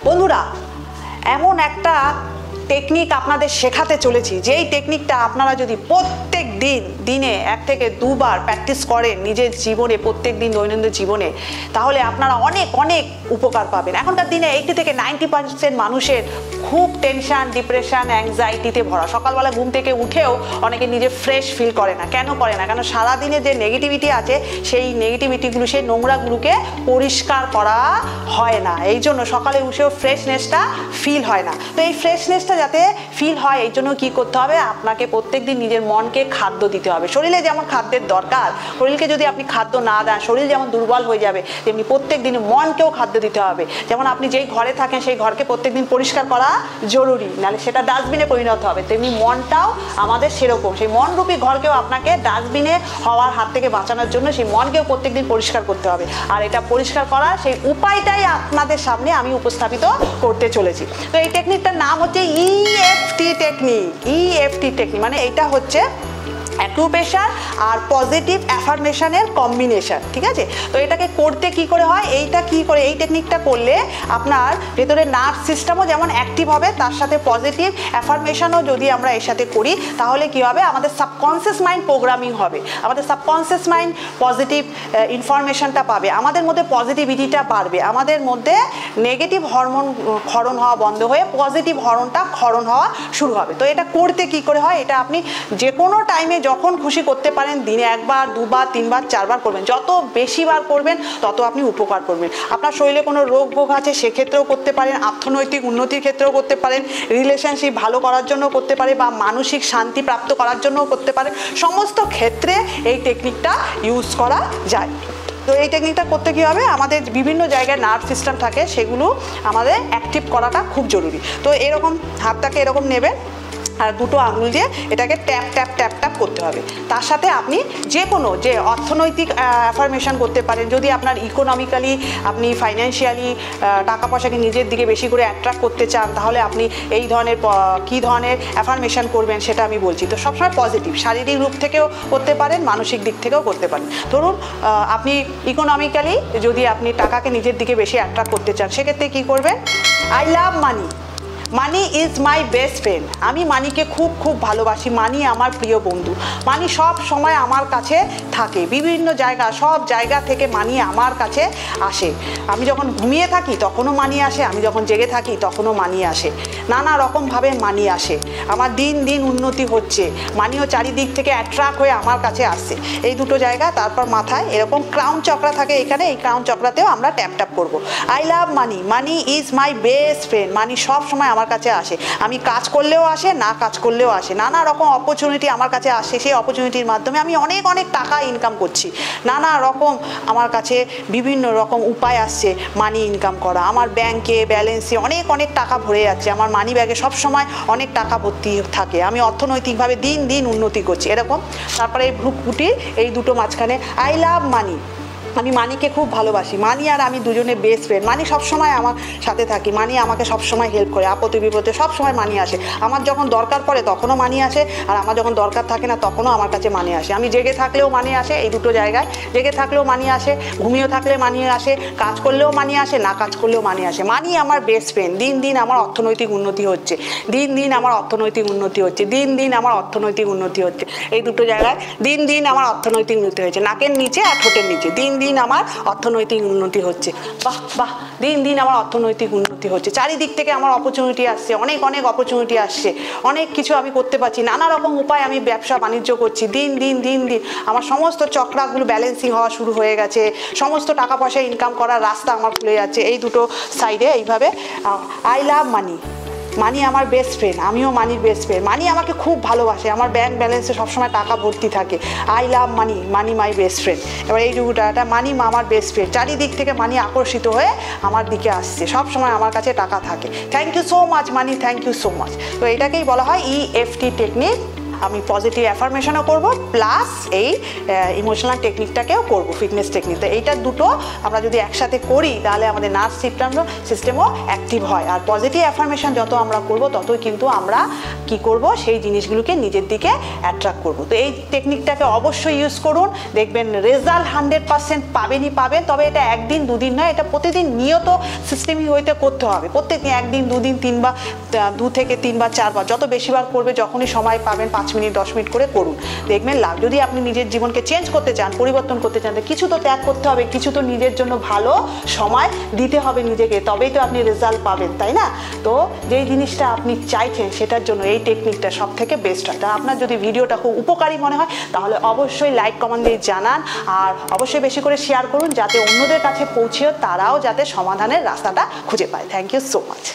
বন্ধুরা, এমন একটা টেকনিক আপনাদের শেখাতে চলেছি, যেই টেকনিকটা আপনারা যদি প্রত্যেক দিনে 1 থেকে 2 বার প্র্যাকটিস করেন নিজের জীবনে, প্রত্যেক দিন দৈনন্দিন জীবনে, তাহলে আপনারা অনেক অনেক উপকার পাবেন। এখনকার দিনে 80 থেকে 90% মানুষের খুব টেনশন, ডিপ্রেশন, অ্যাংজাইটিতে ভরা। সকালবেলা ঘুম থেকে উঠেও অনেকে নিজে ফ্রেশ ফিল করে না। কেন করে না? কারণ সারাদিনে যে নেগেটিভিটি আছে, সেই নেগেটিভিটিগুলো, সেই নোংরাগুলোকে পরিষ্কার করা হয় না। এই জন্য সকালে উঠেও ফ্রেশনেসটা ফিল হয় না। তো এই ফ্রেশনেসটা যাতে ফিল হয়, এই জন্য কী করতে হবে? আপনাকে প্রত্যেকদিন নিজের মনকে খাদ্য দিতে হবে। শরীরে যেমন খাদ্যের দরকার, শরীরকে যদি আপনি খাদ্য না দেন, শরীর যেমন দুর্বল হয়ে যাবে, তেমনি প্রত্যেক দিন মনকেও খাদ্য দিতে হবে। যেমন আপনি যেই ঘরে থাকেন সেই ঘরকে প্রত্যেকদিন পরিষ্কার করা জরুরি, নাহলে সেটা ডাস্টবিনে পরিণত হবে। তেমনি মনটাও আমাদের সেরকম, সেই মনরূপী ঘরকেও আপনাকে ডাস্টবিনে হওয়ার হাত থেকে বাঁচানোর জন্য সেই মনকেও প্রত্যেকদিন পরিষ্কার করতে হবে। আর এটা পরিষ্কার করার সেই উপায়টাই আপনাদের সামনে আমি উপস্থাপিত করতে চলেছি। তো এই টেকনিকটার নাম হচ্ছে EFT টেকনিক। EFT টেকনিক মানে এটা হচ্ছে অ্যাকুপ্রেশার আর পজিটিভ অ্যাফার্মেশনের কম্বিনেশন, ঠিক আছে? তো এটাকে করতে কি করে হয়, এইটা কি করে, এই টেকনিকটা করলে আপনার ভেতরে নার্ভ সিস্টেমও যেমন অ্যাক্টিভ হবে, তার সাথে পজিটিভ অ্যাফার্মেশনও যদি আমরা এর সাথে করি, তাহলে কি হবে? আমাদের সাবকনসিয়াস মাইন্ড প্রোগ্রামিং হবে। আমাদের সাবকনসিয়াস মাইন্ড পজিটিভ ইনফরমেশনটা পাবে, আমাদের মধ্যে পজিটিভিটিটা বাড়বে, আমাদের মধ্যে নেগেটিভ হরমোন ক্ষরণ হওয়া বন্ধ হয়ে পজিটিভ হরমোনটা ক্ষরণ হওয়া শুরু হবে। তো এটা করতে কি করে হয়? এটা আপনি যে কোনো টাইমে যখন খুশি করতে পারেন। দিনে 1 বার, 2 বার, 3 বার, 4 বার করবেন। যত বেশি বার করবেন তত আপনি উপকার করবেন। আপনার শরীরে কোনো রোগ ভোগ আছে সেক্ষেত্রেও করতে পারেন, অর্থনৈতিক উন্নতির ক্ষেত্রেও করতে পারেন, রিলেশনশিপ ভালো করার জন্য করতে পারে, বা মানসিক শান্তি প্রাপ্ত করার জন্যও করতে পারে। সমস্ত ক্ষেত্রে এই টেকনিকটা ইউজ করা যায়। তো এই টেকনিকটা করতে কী হবে? আমাদের বিভিন্ন জায়গায় নার্ভ সিস্টেম থাকে, সেগুলো আমাদের অ্যাক্টিভ করাটা খুব জরুরি। তো এরকম হাতটাকে এরকম নেবেন, আর দুটো আঙুল দিয়ে এটাকে ট্যাপ ট্যাপ ট্যাপ ট্যাপ করতে হবে। তার সাথে আপনি যে কোনো যে অর্থনৈতিক অ্যাফার্মেশন করতে পারেন। যদি আপনার ইকোনমিক্যালি, আপনি ফাইন্যান্সিয়ালি টাকা পয়সাকে নিজের দিকে বেশি করে অ্যাট্রাক্ট করতে চান, তাহলে আপনি এই ধরনের কী ধরনের অ্যাফার্মেশন করবেন সেটা আমি বলছি। তো সবসময় পজিটিভ, শারীরিক রূপ থেকেও করতে পারেন, মানসিক দিক থেকেও করতে পারেন। ধরুন আপনি ইকোনমিক্যালি যদি আপনি টাকাকে নিজের দিকে বেশি অ্যাট্রাক্ট করতে চান, সেক্ষেত্রে কী করবেন? I love money, money is my best friend. আমি মানিকে খুব খুব ভালোবাসি, মানি আমার প্রিয় বন্ধু। মানি সব সময় আমার কাছে থাকে, বিভিন্ন জায়গা, সব জায়গা থেকে মানি আমার কাছে আসে। আমি যখন ঘুমিয়ে থাকি তখনও মানি আসে, আমি যখন জেগে থাকি তখনও মানি আসে, নানা রকমভাবে মানি আসে। আমার দিন দিন উন্নতি হচ্ছে, মানিও চারিদিক থেকে অ্যাট্রাক্ট হয়ে আমার কাছে আসছে। এই দুটো জায়গা, তারপর মাথায় এরকম ক্রাউন চক্রা থাকে, এখানে এই ক্রাউন চক্রাতেও আমরা ট্যাপ ট্যাপ করবো। I love money, money is my best friend. Money সব সময় আমার কাছে আসে, আমি কাজ করলেও আসে, না কাজ করলেও আসে, নানা রকম অপরচুনিটি আমার কাছে আসে। সেই অপরচুনিটির মাধ্যমে আমি অনেক অনেক টাকা ইনকাম করছি। নানা রকম আমার কাছে বিভিন্ন রকম উপায় আসছে মানি ইনকাম করা। আমার ব্যাংকে ব্যালেন্সে অনেক অনেক টাকা ভরে যাচ্ছে, আমার মানি ব্যাগে সবসময় অনেক টাকা ভর্তি থাকে, আমি অর্থনৈতিকভাবে দিন দিন উন্নতি করছি, এরকম। তারপরে এই ভ্রুকুটির এই দুটো মাঝখানে আই লাভ মানি, আমি মানিকে খুব ভালোবাসি। মানি আর আমি দুজনে বেস্ট ফ্রেন্ড। মানি সবসময় আমার সাথে থাকি, মানি আমাকে সবসময় হেল্প করে, আপদে বিপদে সবসময় মানি আসে। আমার যখন দরকার পড়ে তখনও মানি আসে, আর আমার যখন দরকার থাকে না তখনও আমার কাছে মানি আসে। আমি জেগে থাকলেও মানি আসে, এই দুটো জায়গায় জেগে থাকলেও মানি আসে, ঘুমিয়ে থাকলে মানি আসে, কাজ করলেও মানি আসে, না কাজ করলেও মানি আসে। মানি আমার বেস্ট ফ্রেন্ড। দিন দিন আমার অর্থনৈতিক উন্নতি হচ্ছে, দিন দিন আমার অর্থনৈতিক উন্নতি হচ্ছে, দিন দিন আমার অর্থনৈতিক উন্নতি হচ্ছে। এই দুটো জায়গায় দিন দিন আমার অর্থনৈতিক উন্নতি হয়েছে, নাকের নিচে আর ঠোঁটের নিচে দিন দিন আমার অর্থনৈতিক উন্নতি হচ্ছে। বাহ বাহ, দিন দিন আমার অর্থনৈতিক উন্নতি হচ্ছে, চারিদিক থেকে আমার অপরচুনিটি আসছে, অনেক অনেক অপরচুনিটি আসছে, অনেক কিছু আমি করতে পারছি, নানা রকম উপায় আমি ব্যবসা বাণিজ্য করছি। দিন দিন দিন দিন আমার সমস্ত চক্রাগুলো ব্যালেন্সিং হওয়া শুরু হয়ে গেছে, সমস্ত টাকা পয়সা ইনকাম করার রাস্তা আমার খুলে যাচ্ছে। এই দুটো সাইডে এইভাবে আই লাভ মানি, মানি আমার বেস্ট ফ্রেন্ড, আমিও মানির বেস্ট ফ্রেন্ড। মানি আমাকে খুব ভালোবাসে, আমার ব্যাংক ব্যালেন্সে সবসময় টাকা ভর্তি থাকে। I love money, money my best friend. এবার এই যুগটা মানি আমার বেস্ট ফ্রেন্ড, চারিদিক থেকে মানি আকর্ষিত হয়ে আমার দিকে আসছে, সবসময় আমার কাছে টাকা থাকে। Thank you so much money, thank you so much. তো এটাকেই বলা হয় EFT টেকনিক। আমি পজিটিভ অ্যাফার্মেশনও করব, প্লাস এই ইমোশনাল টেকনিকটাকেও করব, ফিটনেস টেকনিক। তো এইটা দুটো আমরা যদি একসাথে করি তাহলে আমাদের নার্ভ সিস্টেমও অ্যাক্টিভ হয়। আর পজিটিভ অ্যাফার্মেশন যত আমরা করব ততই কিন্তু আমরা কি করব, সেই জিনিসগুলোকে নিজের দিকে অ্যাট্রাক্ট করব। তো এই টেকনিকটাকে অবশ্যই ইউজ করুন, দেখবেন রেজাল্ট 100% পাবেনই পাবেন। তবে এটা একদিন দুদিন নয়, এটা প্রতিদিন নিয়ত সিস্টেমিক ওয়েতে করতে হবে। প্রত্যেকদিন একদিন দুদিন 2 থেকে 3 বার 4 বার, যত বেশিবার করবে, যখনই সময় পাবেন 5 মিনিট 10 মিনিট করে করুন, দেখবেন লাভ। যদি আপনি নিজের জীবনকে চেঞ্জ করতে চান, পরিবর্তন করতে চান, কিছু তো ত্যাগ করতে হবে, কিছু তো নিজের জন্য ভালো সময় দিতে হবে নিজেকে, তবেই তো আপনি রেজাল্ট পাবেন, তাই না? তো যেই জিনিসটা আপনি চাইছেন সেটার জন্য এই টেকনিকটা সব থেকে বেস্ট হয়। তা আপনার যদি ভিডিওটা খুব উপকারী মনে হয় তাহলে অবশ্যই লাইক কমেন্ট দিয়ে জানান, আর অবশ্যই বেশি করে শেয়ার করুন যাতে অন্যদের কাছে পৌঁছেও তারাও যাতে সমাধানের রাস্তাটা খুঁজে পায়। Thank you so much.